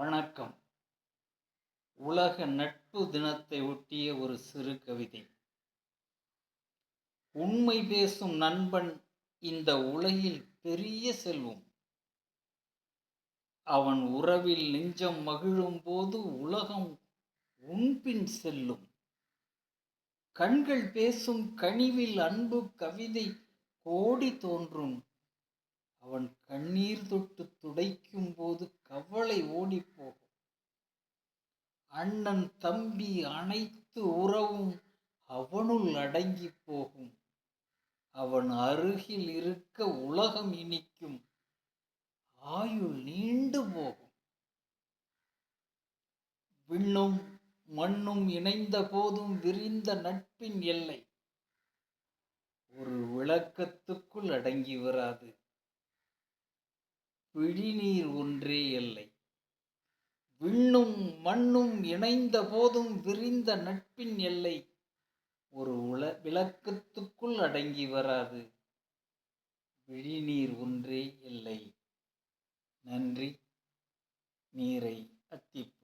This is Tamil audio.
வணக்கம். உலக நட்பு தினத்தை ஒட்டிய ஒரு சிறு கவிதை. உண்மை பேசும் நண்பன் இந்த உலகில் பெரிய செல்வம். அவன் உறவில் நெஞ்சம் மகிழும்போது உலகம் உன்பின் செல்லும். கண்கள் பேசும் கனிவில் அன்பு கவிதை கோடி தோன்றும். அவன் கண்ணீர் தொட்டு துடைக்கும் போது கவலை ஓடிப்போகும். அண்ணன் தம்பி அனைத்து உறவும் அவனுள் அடங்கி போகும். அவன் அருகில் இருக்க உலகம் இனிக்கும். ஆயுள் நீண்டு போகும். விண்ணும் மண்ணும் இணைந்த போதும் விரிந்த நட்பின் எல்லை ஒரு விளக்கத்துக்குள் அடங்கி வராது. விழிநீர் ஒன்றே எல்லை. விண்ணும் மண்ணும் இணைந்த போதும் விரிந்த நட்பின் எல்லை ஒரு விளக்கத்துக்குள் அடங்கி வராது. விழிநீர் ஒன்றே எல்லை. நன்றி. நீரை அத்திப்பூ.